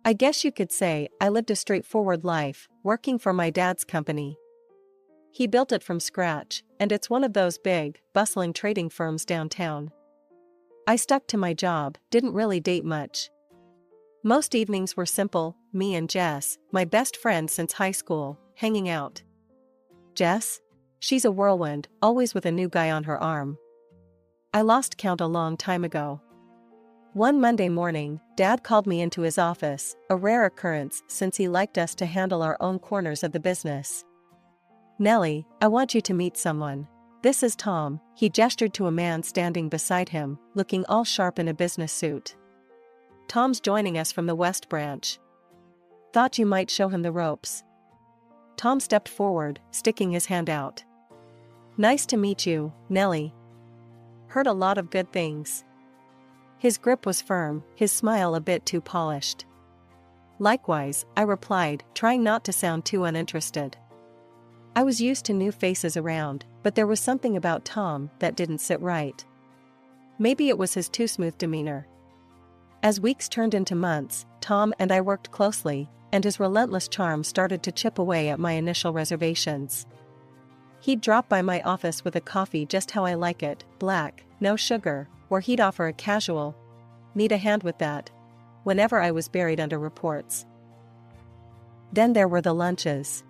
I guess you could say I lived a straightforward life, working for my dad's company. He built it from scratch, and it's one of those big, bustling trading firms downtown. I stuck to my job, didn't really date much. Most evenings were simple, me and Jess, my best friend since high school, hanging out. Jess? She's a whirlwind, always with a new guy on her arm. I lost count a long time ago. One Monday morning, Dad called me into his office, a rare occurrence since he liked us to handle our own corners of the business. "Nellie, I want you to meet someone. This is Tom," he gestured to a man standing beside him, looking all sharp in a business suit. "Tom's joining us from the West Branch. Thought you might show him the ropes." Tom stepped forward, sticking his hand out. "Nice to meet you, Nellie. Heard a lot of good things." His grip was firm, his smile a bit too polished. "Likewise," I replied, trying not to sound too uninterested. I was used to new faces around, but there was something about Tom that didn't sit right. Maybe it was his too smooth demeanor. As weeks turned into months, Tom and I worked closely, and his relentless charm started to chip away at my initial reservations. He'd drop by my office with a coffee just how I like it, black, no sugar, or he'd offer a casual, "Need a hand with that?" whenever I was buried under reports. Then there were the lunches.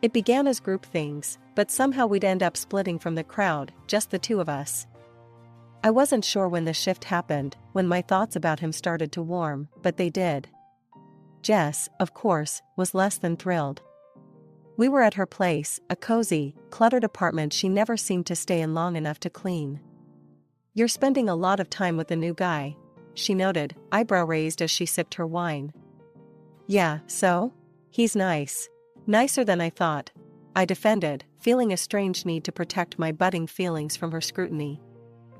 It began as group things, but somehow we'd end up splitting from the crowd, just the two of us. I wasn't sure when the shift happened, when my thoughts about him started to warm, but they did. Jess, of course, was less than thrilled. We were at her place, a cozy, cluttered apartment she never seemed to stay in long enough to clean. "You're spending a lot of time with the new guy," she noted, eyebrow raised as she sipped her wine. "Yeah, so? He's nice. Nicer than I thought," I defended, feeling a strange need to protect my budding feelings from her scrutiny.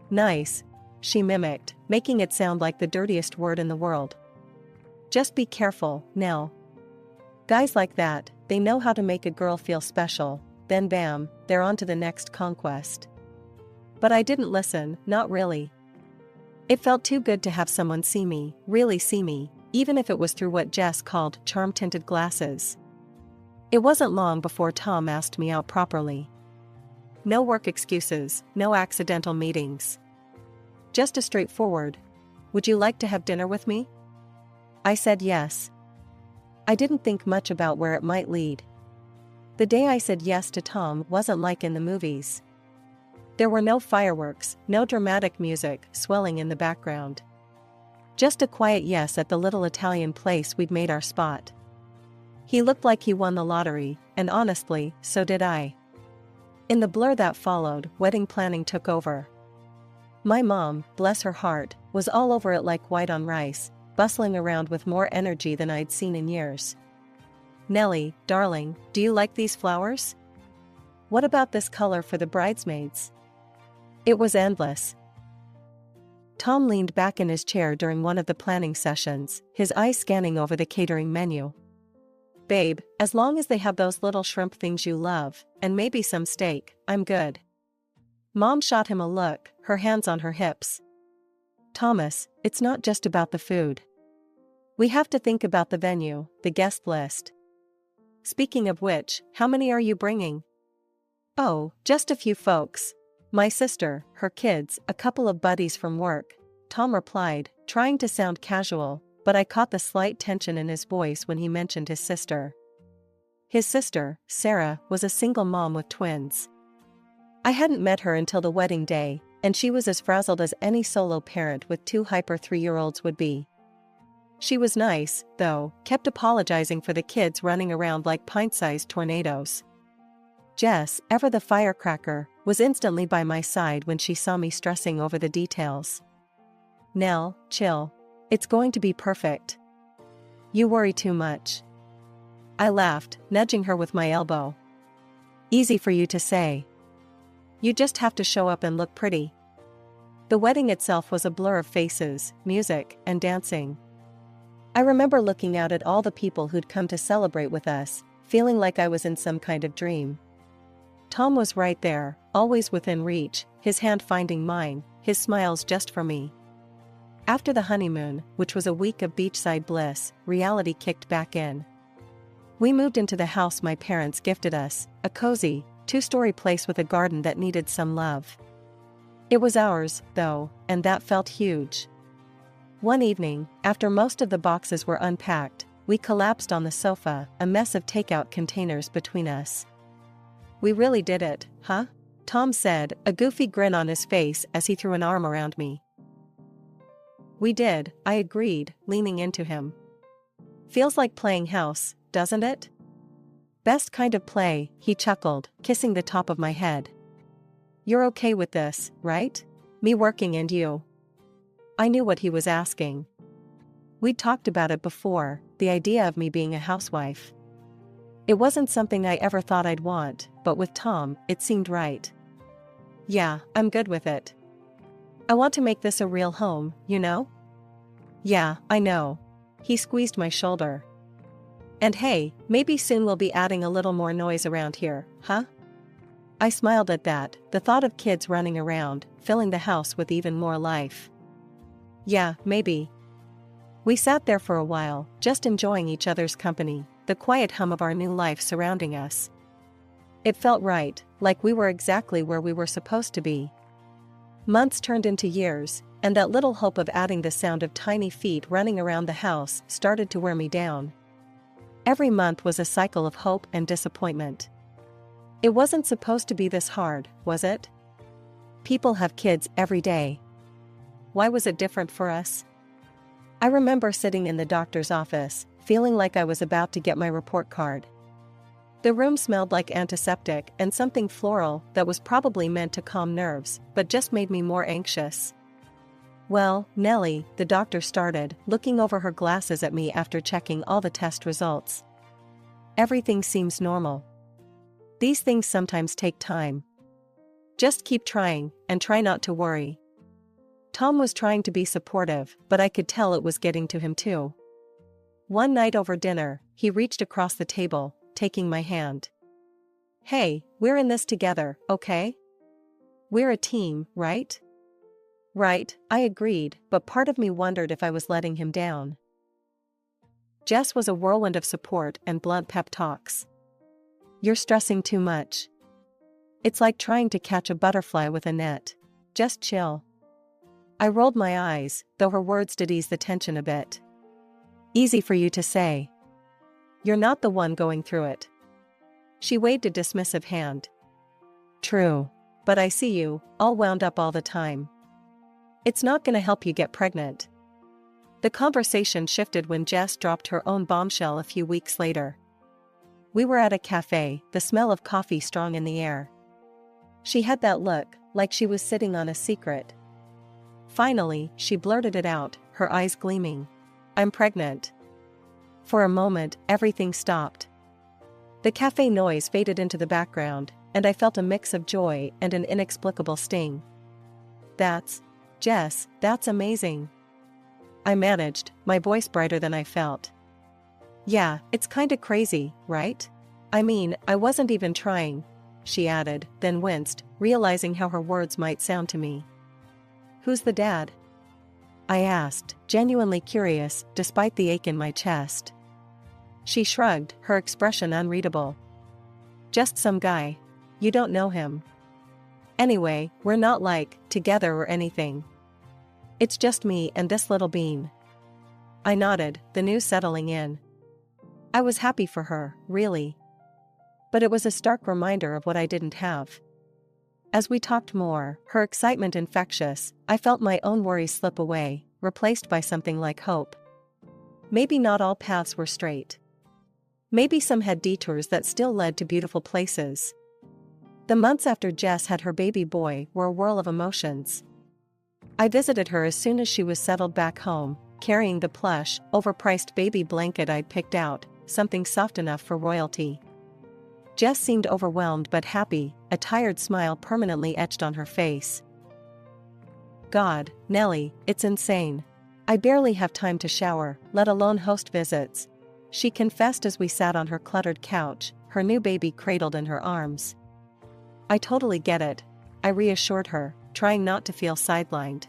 "Nice," she mimicked, making it sound like the dirtiest word in the world. "Just be careful, Nell. Guys like that, they know how to make a girl feel special, then bam, they're on to the next conquest." But I didn't listen, not really. It felt too good to have someone see me, really see me, even if it was through what Jess called charm-tinted glasses. It wasn't long before Tom asked me out properly. No work excuses, no accidental meetings. Just a straightforward, "Would you like to have dinner with me?" I said yes. I didn't think much about where it might lead. The day I said yes to Tom wasn't like in the movies. There were no fireworks, no dramatic music swelling in the background. Just a quiet yes at the little Italian place we'd made our spot. He looked like he won the lottery, and honestly, so did I. In the blur that followed, wedding planning took over. My mom, bless her heart, was all over it like white on rice, bustling around with more energy than I'd seen in years. "Nellie, darling, do you like these flowers? What about this color for the bridesmaids?" It was endless. Tom leaned back in his chair during one of the planning sessions, his eyes scanning over the catering menu. "Babe, as long as they have those little shrimp things you love, and maybe some steak, I'm good." Mom shot him a look, her hands on her hips. "Thomas, it's not just about the food. We have to think about the venue, the guest list. Speaking of which, how many are you bringing?" "Oh, just a few folks. My sister, her kids, a couple of buddies from work," Tom replied, trying to sound casual, but I caught the slight tension in his voice when he mentioned his sister. His sister, Sarah, was a single mom with twins. I hadn't met her until the wedding day, and she was as frazzled as any solo parent with two hyper 3-year-olds would be. She was nice, though, kept apologizing for the kids running around like pint-sized tornadoes. Jess, ever the firecracker, was instantly by my side when she saw me stressing over the details. "Nell, chill. It's going to be perfect. You worry too much." I laughed, nudging her with my elbow. "Easy for you to say. You just have to show up and look pretty." The wedding itself was a blur of faces, music, and dancing. I remember looking out at all the people who'd come to celebrate with us, feeling like I was in some kind of dream. Tom was right there, always within reach, his hand finding mine, his smiles just for me. After the honeymoon, which was a week of beachside bliss, reality kicked back in. We moved into the house my parents gifted us, a cozy, two-story place with a garden that needed some love. It was ours, though, and that felt huge. One evening, after most of the boxes were unpacked, we collapsed on the sofa, a mess of takeout containers between us. "We really did it, huh?" Tom said, a goofy grin on his face as he threw an arm around me. "We did," I agreed, leaning into him. "Feels like playing house, doesn't it?" "Best kind of play," he chuckled, kissing the top of my head. "You're okay with this, right? Me working and you?" I knew what he was asking. We'd talked about it before, the idea of me being a housewife. It wasn't something I ever thought I'd want, but with Tom, it seemed right. "Yeah, I'm good with it. I want to make this a real home, you know?" "Yeah, I know." He squeezed my shoulder. "And hey, maybe soon we'll be adding a little more noise around here, huh?" I smiled at that, the thought of kids running around, filling the house with even more life. "Yeah, maybe." We sat there for a while, just enjoying each other's company, the quiet hum of our new life surrounding us. It felt right, like we were exactly where we were supposed to be. Months turned into years, and that little hope of adding the sound of tiny feet running around the house started to wear me down. Every month was a cycle of hope and disappointment. It wasn't supposed to be this hard, was it? People have kids every day. Why was it different for us? I remember sitting in the doctor's office, feeling like I was about to get my report card. The room smelled like antiseptic and something floral that was probably meant to calm nerves, but just made me more anxious. "Well, Nellie," the doctor started, looking over her glasses at me after checking all the test results. "Everything seems normal. These things sometimes take time. Just keep trying, and try not to worry." Tom was trying to be supportive, but I could tell it was getting to him too. One night over dinner, he reached across the table, taking my hand. "Hey, we're in this together, okay? We're a team, right?" "Right," I agreed, but part of me wondered if I was letting him down. Jess was a whirlwind of support and blunt pep talks. "You're stressing too much. It's like trying to catch a butterfly with a net. Just chill." I rolled my eyes, though her words did ease the tension a bit. "Easy for you to say. You're not the one going through it." She waved a dismissive hand. "True. But I see you, all wound up all the time. It's not gonna help you get pregnant." The conversation shifted when Jess dropped her own bombshell a few weeks later. We were at a cafe, the smell of coffee strong in the air. She had that look, like she was sitting on a secret. Finally, she blurted it out, her eyes gleaming. "I'm pregnant." For a moment, everything stopped. The cafe noise faded into the background, and I felt a mix of joy and an inexplicable sting. Jess, that's amazing." I managed, my voice brighter than I felt. "Yeah, it's kinda crazy, right? I mean, I wasn't even trying," she added, then winced, realizing how her words might sound to me. "Who's the dad?" I asked, genuinely curious, despite the ache in my chest. She shrugged, her expression unreadable. "Just some guy. You don't know him. Anyway, we're not together or anything. It's just me and this little bean." I nodded, the news settling in. I was happy for her, really. But it was a stark reminder of what I didn't have. As we talked more, her excitement infectious, I felt my own worries slip away, replaced by something like hope. Maybe not all paths were straight. Maybe some had detours that still led to beautiful places. The months after Jess had her baby boy were a whirl of emotions. I visited her as soon as she was settled back home, carrying the plush, overpriced baby blanket I'd picked out, something soft enough for royalty. Jess seemed overwhelmed but happy, a tired smile permanently etched on her face. "God, Nellie, it's insane. I barely have time to shower, let alone host visits," she confessed as we sat on her cluttered couch, her new baby cradled in her arms. "I totally get it," I reassured her, trying not to feel sidelined.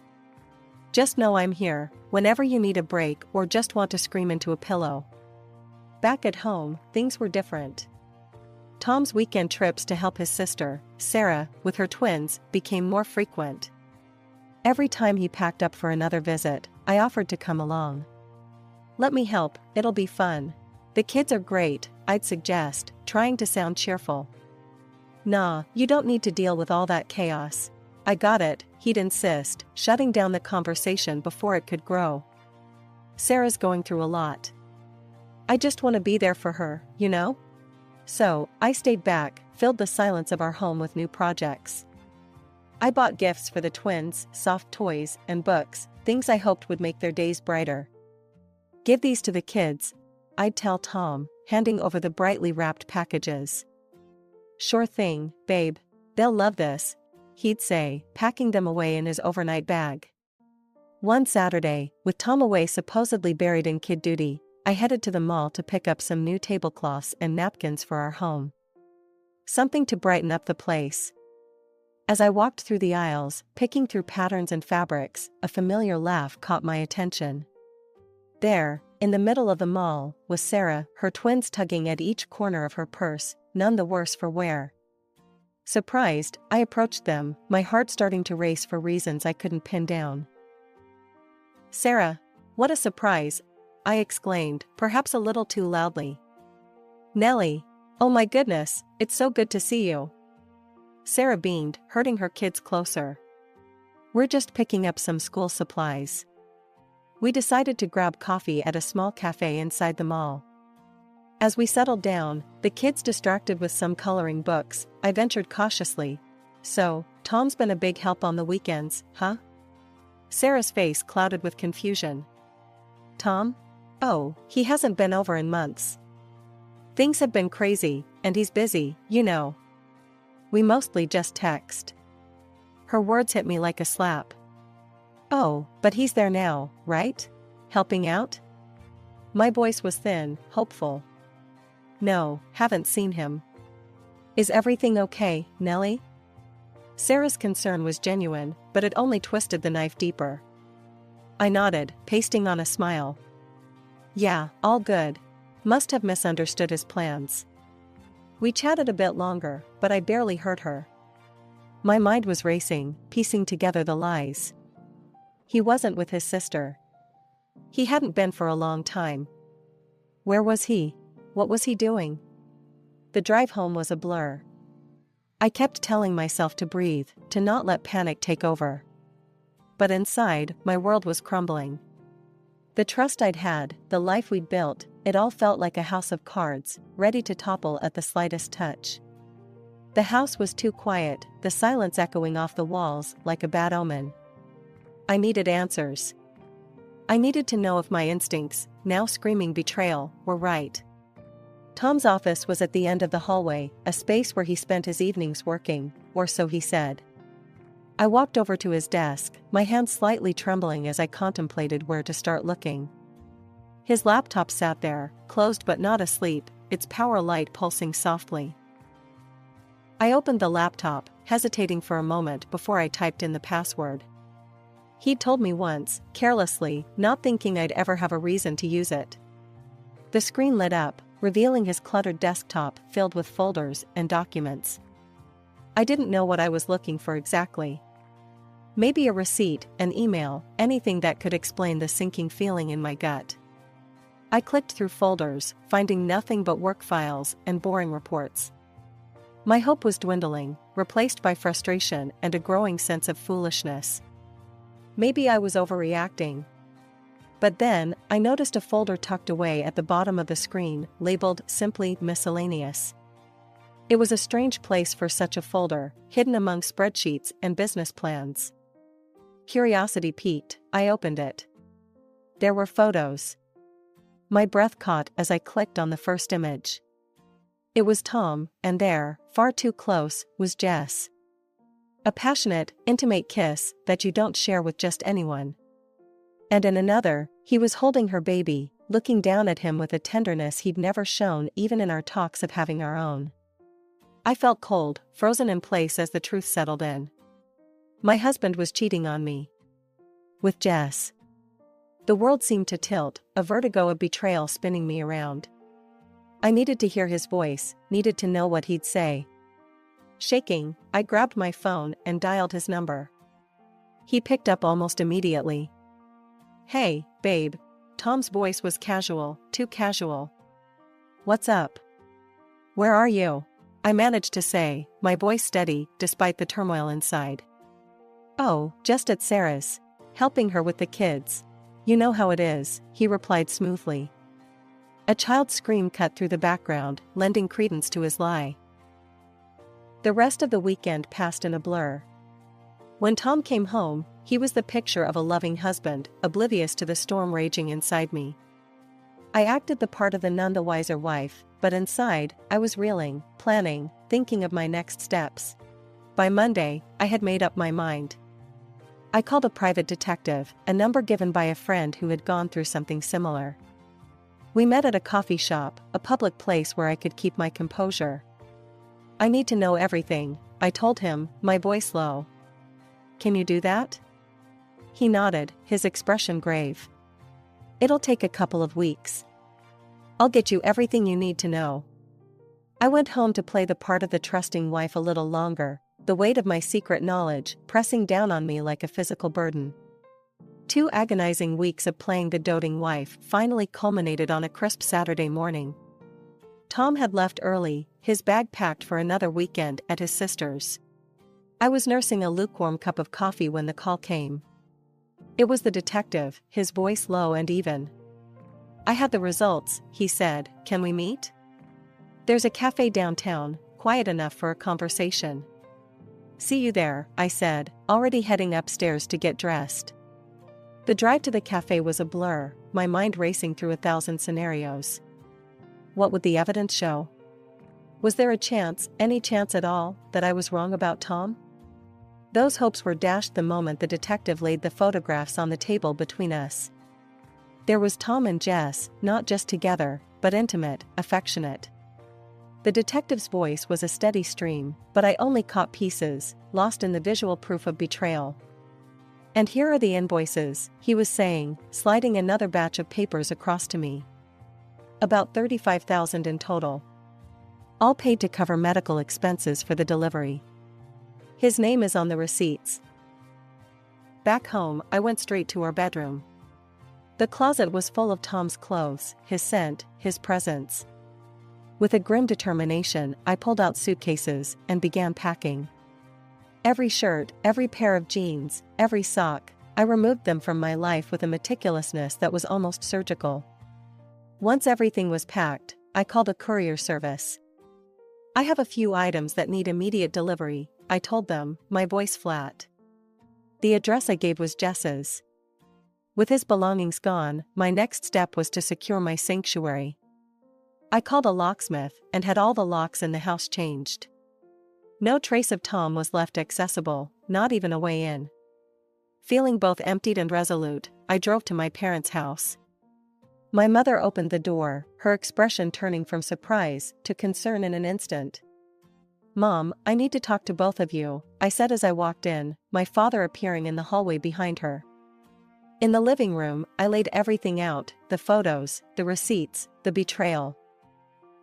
Just know I'm here, whenever you need a break or just want to scream into a pillow. Back at home, things were different. Tom's weekend trips to help his sister, Sarah, with her twins, became more frequent. Every time he packed up for another visit, I offered to come along. Let me help, it'll be fun. The kids are great, I'd suggest, trying to sound cheerful. Nah, you don't need to deal with all that chaos. I got it, he'd insist, shutting down the conversation before it could grow. Sarah's going through a lot. I just want to be there for her, you know? So, I stayed back, filled the silence of our home with new projects. I bought gifts for the twins, soft toys, and books, things I hoped would make their days brighter. Give these to the kids, I'd tell Tom, handing over the brightly wrapped packages. Sure thing, babe. They'll love this, he'd say, packing them away in his overnight bag. One Saturday, with Tom away supposedly buried in kid duty, I headed to the mall to pick up some new tablecloths and napkins for our home. Something to brighten up the place. As I walked through the aisles, picking through patterns and fabrics, a familiar laugh caught my attention. There, in the middle of the mall, was Sarah, her twins tugging at each corner of her purse, none the worse for wear. Surprised, I approached them, my heart starting to race for reasons I couldn't pin down. Sarah, what a surprise, I exclaimed, perhaps a little too loudly. Nellie, oh my goodness, it's so good to see you. Sarah beamed, herding her kids closer. We're just picking up some school supplies. We decided to grab coffee at a small cafe inside the mall. As we settled down, the kids distracted with some coloring books, I ventured cautiously. So, Tom's been a big help on the weekends, huh? Sarah's face clouded with confusion. Tom? Oh, he hasn't been over in months. Things have been crazy, and he's busy, you know. We mostly just text. Her words hit me like a slap. Oh, but he's there now, right? Helping out? My voice was thin, hopeful. No, haven't seen him. Is everything okay, Nellie? Sarah's concern was genuine, but it only twisted the knife deeper. I nodded, pasting on a smile. Yeah, all good. Must have misunderstood his plans. We chatted a bit longer, but I barely heard her. My mind was racing, piecing together the lies. He wasn't with his sister. He hadn't been for a long time. Where was he? What was he doing? The drive home was a blur. I kept telling myself to breathe, to not let panic take over. But inside, my world was crumbling. The trust I'd had, the life we'd built, it all felt like a house of cards, ready to topple at the slightest touch. The house was too quiet, the silence echoing off the walls like a bad omen. I needed answers. I needed to know if my instincts, now screaming betrayal, were right. Tom's office was at the end of the hallway, a space where he spent his evenings working, or so he said. I walked over to his desk, my hands slightly trembling as I contemplated where to start looking. His laptop sat there, closed but not asleep, its power light pulsing softly. I opened the laptop, hesitating for a moment before I typed in the password. He'd told me once, carelessly, not thinking I'd ever have a reason to use it. The screen lit up, revealing his cluttered desktop filled with folders and documents. I didn't know what I was looking for exactly. Maybe a receipt, an email, anything that could explain the sinking feeling in my gut. I clicked through folders, finding nothing but work files and boring reports. My hope was dwindling, replaced by frustration and a growing sense of foolishness. Maybe I was overreacting. But then, I noticed a folder tucked away at the bottom of the screen, labeled simply Miscellaneous. It was a strange place for such a folder, hidden among spreadsheets and business plans. Curiosity piqued, I opened it. There were photos. My breath caught as I clicked on the first image. It was Tom, and there, far too close, was Jess. A passionate, intimate kiss that you don't share with just anyone. And in another, he was holding her baby, looking down at him with a tenderness he'd never shown even in our talks of having our own. I felt cold, frozen in place as the truth settled in. My husband was cheating on me. With Jess. The world seemed to tilt, a vertigo of betrayal spinning me around. I needed to hear his voice, needed to know what he'd say. Shaking, I grabbed my phone and dialed his number. He picked up almost immediately. "Hey, babe." Tom's voice was casual, too casual. "What's up? Where are you?" I managed to say, my voice steady despite the turmoil inside. "Oh, just at Sarah's. Helping her with the kids. You know how it is," he replied smoothly. A child's scream cut through the background, lending credence to his lie. The rest of the weekend passed in a blur. When Tom came home, he was the picture of a loving husband, oblivious to the storm raging inside me. I acted the part of the none the wiser wife, but inside, I was reeling, planning, thinking of my next steps. By Monday, I had made up my mind. I called a private detective, a number given by a friend who had gone through something similar. We met at a coffee shop, a public place where I could keep my composure. "I need to know everything," I told him, my voice low. "Can you do that?" He nodded, his expression grave. "It'll take a couple of weeks. I'll get you everything you need to know." I went home to play the part of the trusting wife a little longer, the weight of my secret knowledge pressing down on me like a physical burden. 2 agonizing weeks of playing the doting wife finally culminated on a crisp Saturday morning. Tom had left early, his bag packed for another weekend at his sister's. I was nursing a lukewarm cup of coffee when the call came. It was the detective, his voice low and even. "I had the results," he said. "Can we meet?" "There's a cafe downtown, quiet enough for a conversation." "See you there," I said, already heading upstairs to get dressed. The drive to the cafe was a blur, my mind racing through 1,000 scenarios. What would the evidence show? Was there a chance, any chance at all, that I was wrong about Tom? Those hopes were dashed the moment the detective laid the photographs on the table between us. There was Tom and Jess, not just together, but intimate, affectionate. The detective's voice was a steady stream, but I only caught pieces, lost in the visual proof of betrayal. "And here are the invoices," he was saying, sliding another batch of papers across to me. "About 35,000 in total. All paid to cover medical expenses for the delivery. His name is on the receipts." Back home, I went straight to our bedroom. The closet was full of Tom's clothes, his scent, his presence. With a grim determination, I pulled out suitcases and began packing. Every shirt, every pair of jeans, every sock, I removed them from my life with a meticulousness that was almost surgical. Once everything was packed, I called a courier service. "I have a few items that need immediate delivery," I told them, my voice flat. The address I gave was Jess's. With his belongings gone, my next step was to secure my sanctuary. I called a locksmith and had all the locks in the house changed. No trace of Tom was left accessible, not even a way in. Feeling both emptied and resolute, I drove to my parents' house. My mother opened the door, her expression turning from surprise to concern in an instant. "Mom, I need to talk to both of you," I said as I walked in, my father appearing in the hallway behind her. In the living room, I laid everything out, the photos, the receipts, the betrayal.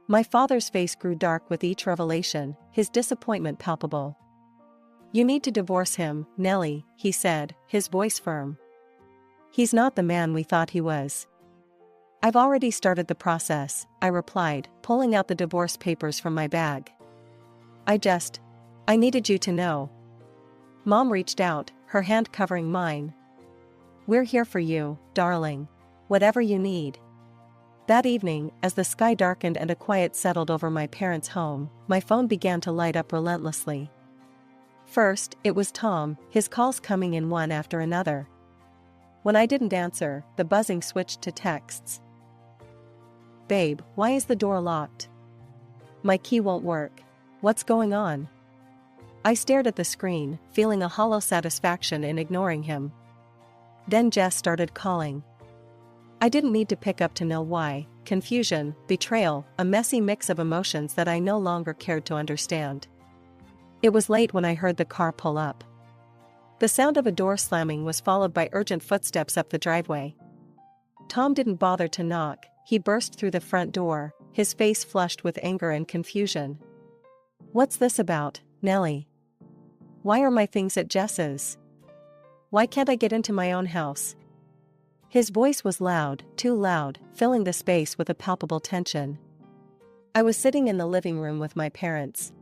My father's face grew dark with each revelation, his disappointment palpable. "You need to divorce him, Nellie," he said, his voice firm. "He's not the man we thought he was." "I've already started the process," I replied, pulling out the divorce papers from my bag. I needed you to know." Mom reached out, her hand covering mine. "We're here for you, darling. Whatever you need." That evening, as the sky darkened and a quiet settled over my parents' home, my phone began to light up relentlessly. First, it was Tom, his calls coming in one after another. When I didn't answer, the buzzing switched to texts. "Babe, why is the door locked? My key won't work. What's going on?" I stared at the screen, feeling a hollow satisfaction in ignoring him. Then Jess started calling. I didn't need to pick up to know why. Confusion, betrayal, a messy mix of emotions that I no longer cared to understand. It was late when I heard the car pull up. The sound of a door slamming was followed by urgent footsteps up the driveway. Tom didn't bother to knock, he burst through the front door, his face flushed with anger and confusion. "What's this about, Nellie? Why are my things at Jess's? Why can't I get into my own house?" His voice was loud, too loud, filling the space with a palpable tension. I was sitting in the living room with my parents.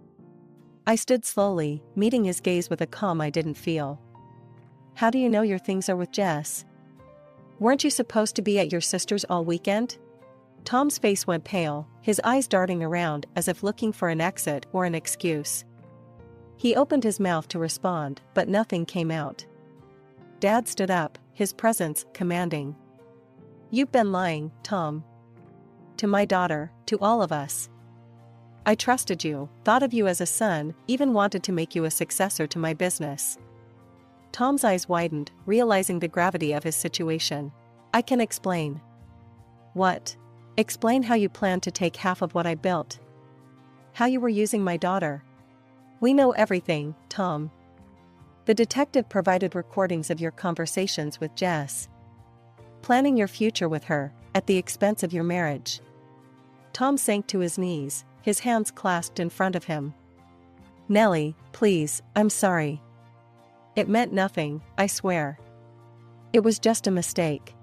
I stood slowly, meeting his gaze with a calm I didn't feel. "How do you know your things are with Jess? Weren't you supposed to be at your sister's all weekend?" Tom's face went pale, his eyes darting around as if looking for an exit or an excuse. He opened his mouth to respond, but nothing came out. Dad stood up, his presence commanding. "You've been lying, Tom. To my daughter, to all of us. I trusted you, thought of you as a son, even wanted to make you a successor to my business." Tom's eyes widened, realizing the gravity of his situation. "I can explain." "What?" "Explain how you planned to take half of what I built. How you were using my daughter." "We know everything, Tom. The detective provided recordings of your conversations with Jess. Planning your future with her, at the expense of your marriage." Tom sank to his knees, his hands clasped in front of him. "Nellie, please, I'm sorry. It meant nothing, I swear. It was just a mistake."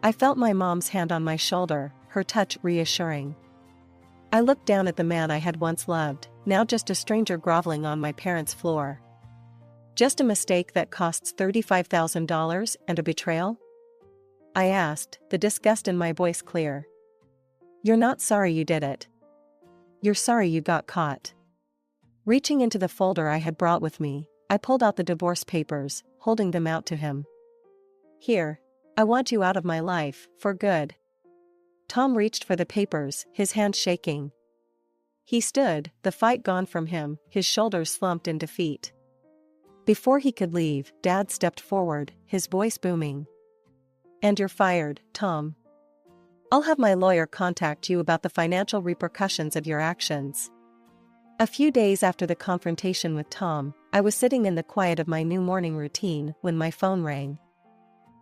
I felt my mom's hand on my shoulder, her touch reassuring. I looked down at the man I had once loved, now just a stranger groveling on my parents' floor. Just a mistake that costs $35,000 and a betrayal? I asked, the disgust in my voice clear. "You're not sorry you did it. You're sorry you got caught." Reaching into the folder I had brought with me, I pulled out the divorce papers, holding them out to him. "Here. I want you out of my life, for good." Tom reached for the papers, his hand shaking. He stood, the fight gone from him, his shoulders slumped in defeat. Before he could leave, Dad stepped forward, his voice booming. "And you're fired, Tom. I'll have my lawyer contact you about the financial repercussions of your actions." A few days after the confrontation with Tom, I was sitting in the quiet of my new morning routine when my phone rang.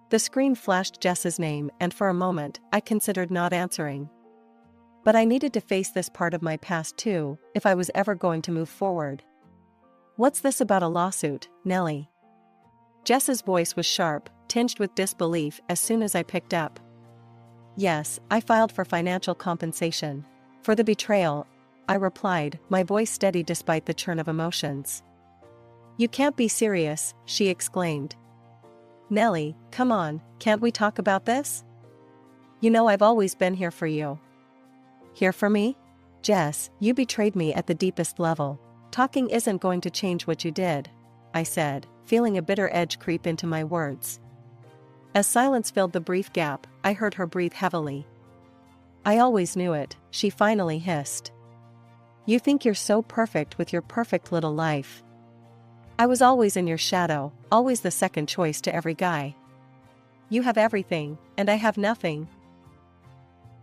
The screen flashed Jess's name, and for a moment, I considered not answering. But I needed to face this part of my past too, if I was ever going to move forward. "What's this about a lawsuit, Nellie?" Jess's voice was sharp, tinged with disbelief as soon as I picked up. "Yes, I filed for financial compensation. For the betrayal," I replied, my voice steady despite the churn of emotions. "You can't be serious," she exclaimed. "Nellie, come on, can't we talk about this? You know I've always been here for you." "Here for me? Jess, you betrayed me at the deepest level. Talking isn't going to change what you did," I said, feeling a bitter edge creep into my words. As silence filled the brief gap, I heard her breathe heavily. "I always knew it," she finally hissed. "You think you're so perfect with your perfect little life. I was always in your shadow, always the second choice to every guy. You have everything, and I have nothing.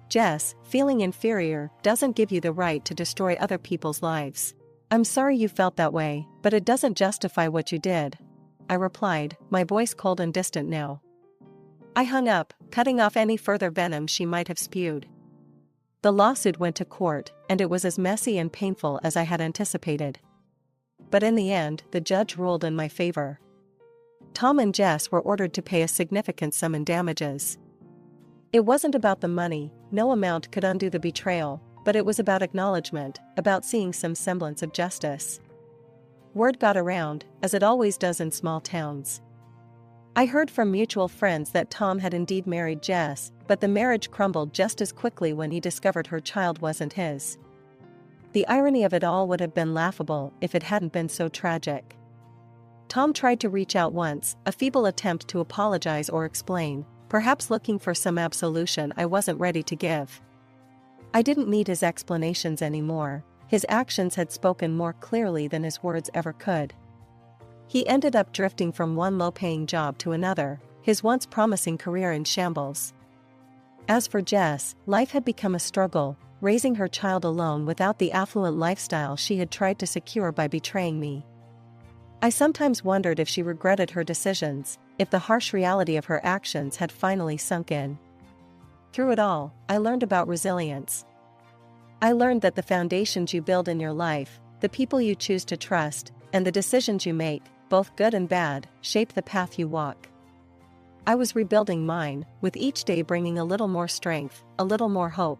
Jess, feeling inferior doesn't give you the right to destroy other people's lives. I'm sorry you felt that way, but it doesn't justify what you did," I replied, my voice cold and distant now. I hung up, cutting off any further venom she might have spewed. The lawsuit went to court, and it was as messy and painful as I had anticipated. But in the end, the judge ruled in my favor. Tom and Jess were ordered to pay a significant sum in damages. It wasn't about the money, no amount could undo the betrayal, but it was about acknowledgement, about seeing some semblance of justice. Word got around, as it always does in small towns. I heard from mutual friends that Tom had indeed married Jess, but the marriage crumbled just as quickly when he discovered her child wasn't his. The irony of it all would have been laughable if it hadn't been so tragic. Tom tried to reach out once, a feeble attempt to apologize or explain, perhaps looking for some absolution I wasn't ready to give. I didn't need his explanations anymore, his actions had spoken more clearly than his words ever could. He ended up drifting from one low-paying job to another, his once promising career in shambles. As for Jess, life had become a struggle, raising her child alone without the affluent lifestyle she had tried to secure by betraying me. I sometimes wondered if she regretted her decisions, if the harsh reality of her actions had finally sunk in. Through it all, I learned about resilience. I learned that the foundations you build in your life, the people you choose to trust, and the decisions you make, both good and bad, shape the path you walk. I was rebuilding mine, with each day bringing a little more strength, a little more hope.